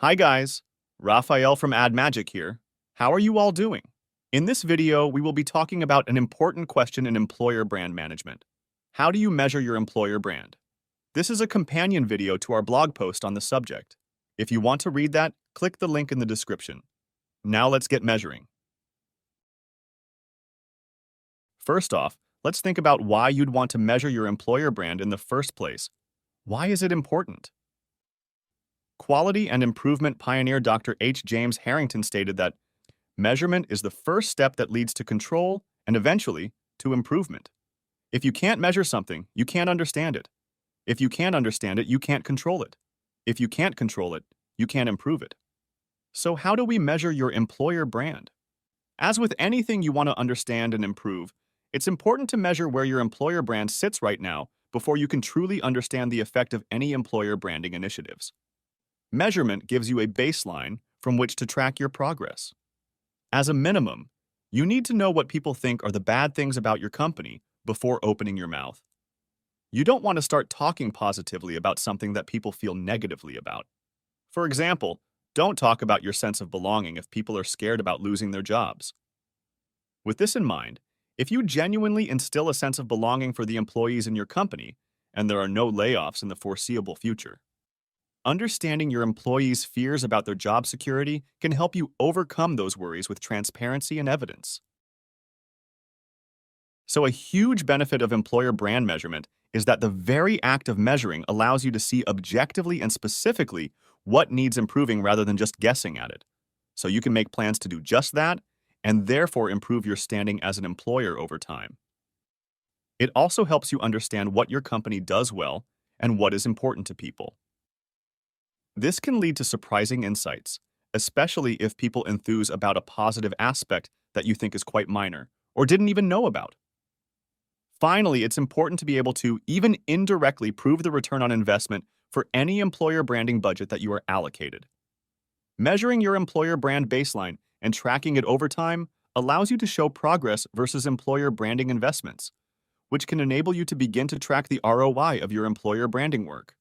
Hi guys, Raphael from Ad Magic here. How are you all doing? In this video, we will be talking about an important question in employer brand management. How do you measure your employer brand? This is a companion video to our blog post on the subject. If you want to read that, click the link in the description. Now let's get measuring. First off, let's think about why you'd want to measure your employer brand in the first place. Why is it important? Quality and improvement pioneer Dr. H. James Harrington stated that measurement is the first step that leads to control and eventually to improvement. If you can't measure something, you can't understand it. If you can't understand it, you can't control it. If you can't control it, you can't improve it. So how do we measure your employer brand? As with anything you want to understand and improve, it's important to measure where your employer brand sits right now before you can truly understand the effect of any employer branding initiatives. Measurement gives you a baseline from which to track your progress. As a minimum, you need to know what people think are the bad things about your company before opening your mouth. You don't want to start talking positively about something that people feel negatively about. For example, don't talk about your sense of belonging if people are scared about losing their jobs. With this in mind, if you genuinely instill a sense of belonging for the employees in your company, and there are no layoffs in the foreseeable future, understanding your employees' fears about their job security can help you overcome those worries with transparency and evidence. So a huge benefit of employer brand measurement is that the very act of measuring allows you to see objectively and specifically what needs improving rather than just guessing at it. So you can make plans to do just that and therefore improve your standing as an employer over time. It also helps you understand what your company does well and what is important to people. This can lead to surprising insights, especially if people enthuse about a positive aspect that you think is quite minor or didn't even know about. Finally, it's important to be able to, even indirectly, prove the return on investment for any employer branding budget that you are allocated. Measuring your employer brand baseline and tracking it over time allows you to show progress versus employer branding investments, which can enable you to begin to track the ROI of your employer branding work.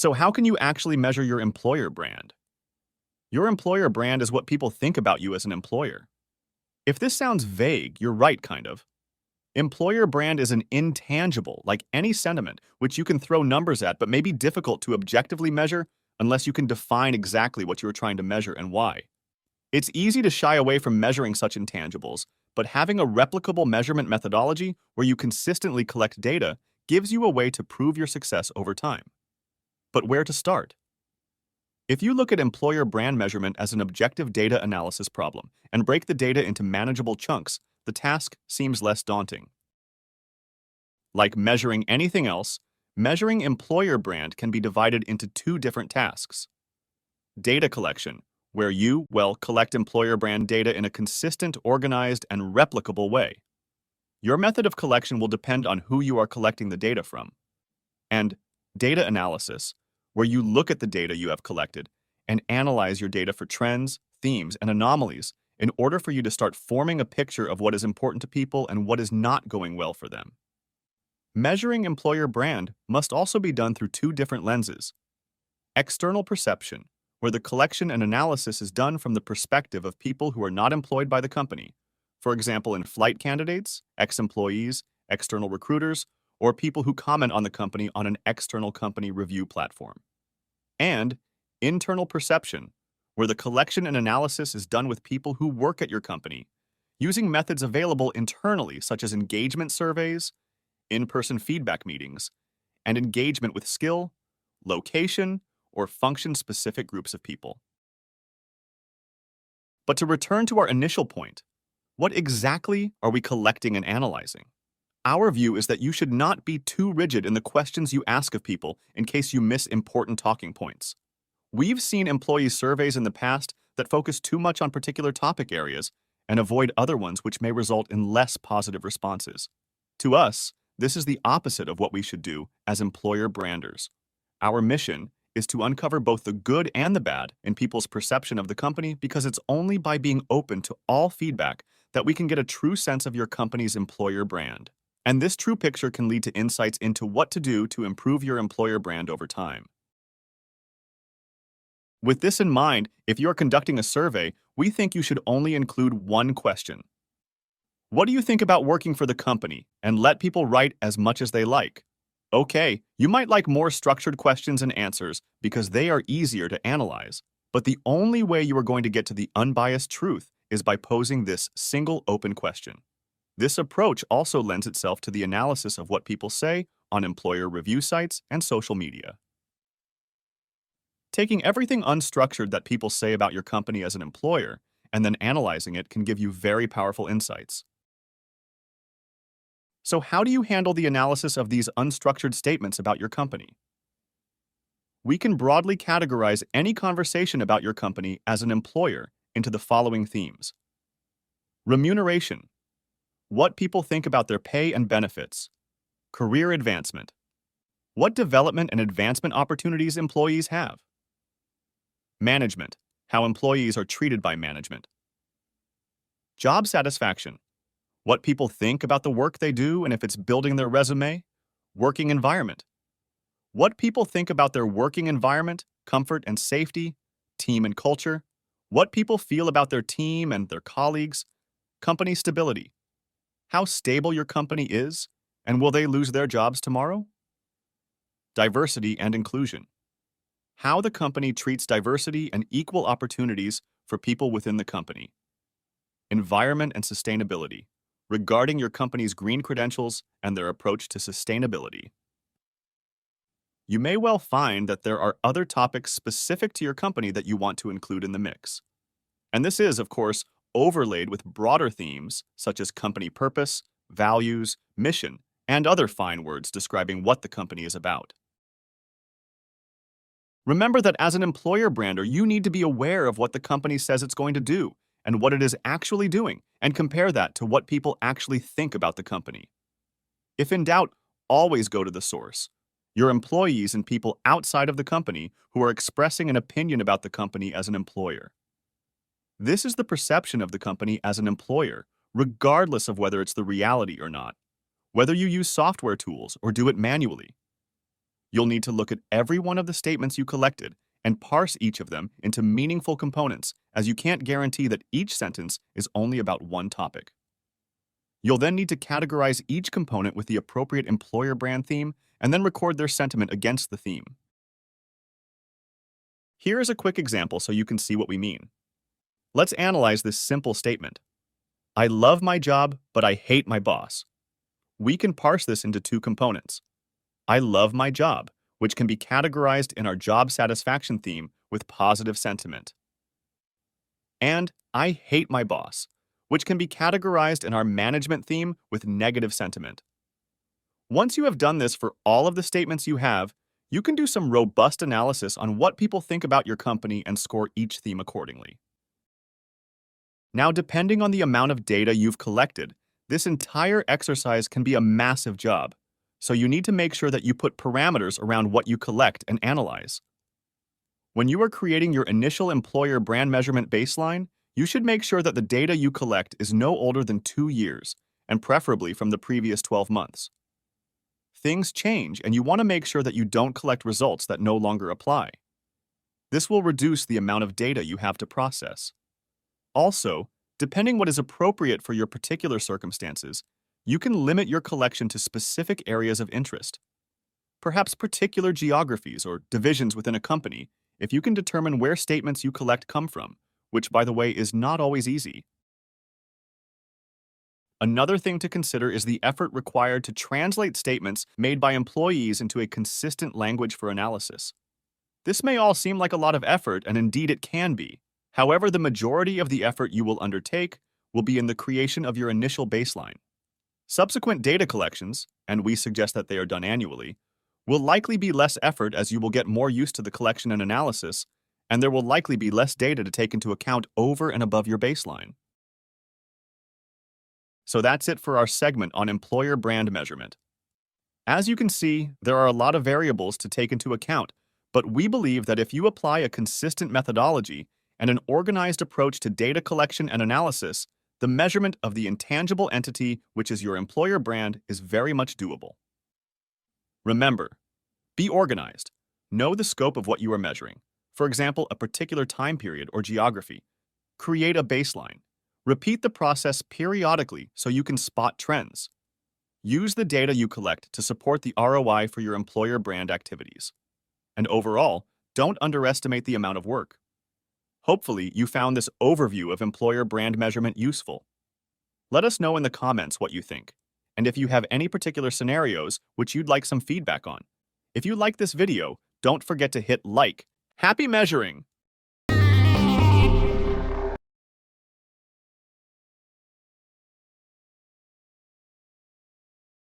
So how can you actually measure your employer brand? Your employer brand is what people think about you as an employer. If this sounds vague, you're right, kind of. Employer brand is an intangible, like any sentiment, which you can throw numbers at but may be difficult to objectively measure unless you can define exactly what you're trying to measure and why. It's easy to shy away from measuring such intangibles, but having a replicable measurement methodology where you consistently collect data gives you a way to prove your success over time. But where to start? If you look at employer brand measurement as an objective data analysis problem and break the data into manageable chunks, the task seems less daunting. Like measuring anything else, measuring employer brand can be divided into two different tasks. Data collection, where you, collect employer brand data in a consistent, organized, and replicable way. Your method of collection will depend on who you are collecting the data from. And data analysis, where you look at the data you have collected and analyze your data for trends, themes, and anomalies in order for you to start forming a picture of what is important to people and what is not going well for them. Measuring employer brand must also be done through two different lenses. External perception, where the collection and analysis is done from the perspective of people who are not employed by the company, for example in flight candidates, ex-employees, external recruiters, or people who comment on the company on an external company review platform. And internal perception, where the collection and analysis is done with people who work at your company, using methods available internally such as engagement surveys, in-person feedback meetings, and engagement with skill, location, or function-specific groups of people. But to return to our initial point, what exactly are we collecting and analyzing? Our view is that you should not be too rigid in the questions you ask of people in case you miss important talking points. We've seen employee surveys in the past that focus too much on particular topic areas and avoid other ones which may result in less positive responses. To us, this is the opposite of what we should do as employer branders. Our mission is to uncover both the good and the bad in people's perception of the company because it's only by being open to all feedback that we can get a true sense of your company's employer brand. And this true picture can lead to insights into what to do to improve your employer brand over time. With this in mind, if you are conducting a survey, we think you should only include one question. What do you think about working for the company? And let people write as much as they like. Okay, you might like more structured questions and answers because they are easier to analyze. But the only way you are going to get to the unbiased truth is by posing this single open question. This approach also lends itself to the analysis of what people say on employer review sites and social media. Taking everything unstructured that people say about your company as an employer and then analyzing it can give you very powerful insights. So, how do you handle the analysis of these unstructured statements about your company? We can broadly categorize any conversation about your company as an employer into the following themes: remuneration, what people think about their pay and benefits; career advancement, what development and advancement opportunities employees have; management, how employees are treated by management; job satisfaction, what people think about the work they do and if it's building their resume; working environment, what people think about their working environment, comfort and safety; team and culture, what people feel about their team and their colleagues; company stability, how stable your company is, and will they lose their jobs tomorrow; diversity and inclusion, how the company treats diversity and equal opportunities for people within the company; environment and sustainability, regarding your company's green credentials and their approach to sustainability. You may well find that there are other topics specific to your company that you want to include in the mix. And this is, of course, overlaid with broader themes such as company purpose, values, mission, and other fine words describing what the company is about. Remember that as an employer brander, you need to be aware of what the company says it's going to do and what it is actually doing, and compare that to what people actually think about the company. If in doubt, always go to the source: your employees and people outside of the company who are expressing an opinion about the company as an employer. This is the perception of the company as an employer, regardless of whether it's the reality or not, whether you use software tools or do it manually. You'll need to look at every one of the statements you collected and parse each of them into meaningful components, as you can't guarantee that each sentence is only about one topic. You'll then need to categorize each component with the appropriate employer brand theme and then record their sentiment against the theme. Here is a quick example so you can see what we mean. Let's analyze this simple statement: I love my job, but I hate my boss. We can parse this into two components: I love my job, which can be categorized in our job satisfaction theme with positive sentiment, and I hate my boss, which can be categorized in our management theme with negative sentiment. Once you have done this for all of the statements you have, you can do some robust analysis on what people think about your company and score each theme accordingly. Now, depending on the amount of data you've collected, this entire exercise can be a massive job, so you need to make sure that you put parameters around what you collect and analyze. When you are creating your initial employer brand measurement baseline, you should make sure that the data you collect is no older than 2 years, and preferably from the previous 12 months. Things change, and you want to make sure that you don't collect results that no longer apply. This will reduce the amount of data you have to process. Also, depending what is appropriate for your particular circumstances, you can limit your collection to specific areas of interest. Perhaps particular geographies or divisions within a company, if you can determine where statements you collect come from, which, by the way, is not always easy. Another thing to consider is the effort required to translate statements made by employees into a consistent language for analysis. This may all seem like a lot of effort, and indeed it can be. However, the majority of the effort you will undertake will be in the creation of your initial baseline. Subsequent data collections, and we suggest that they are done annually, will likely be less effort as you will get more used to the collection and analysis, and there will likely be less data to take into account over and above your baseline. So that's it for our segment on employer brand measurement. As you can see, there are a lot of variables to take into account, but we believe that if you apply a consistent methodology and an organized approach to data collection and analysis, the measurement of the intangible entity, which is your employer brand, is very much doable. Remember, be organized. Know the scope of what you are measuring. For example, a particular time period or geography. Create a baseline. Repeat the process periodically so you can spot trends. Use the data you collect to support the ROI for your employer brand activities. And overall, don't underestimate the amount of work. Hopefully, you found this overview of employer brand measurement useful. Let us know in the comments what you think, and if you have any particular scenarios which you'd like some feedback on. If you like this video, don't forget to hit like. Happy measuring!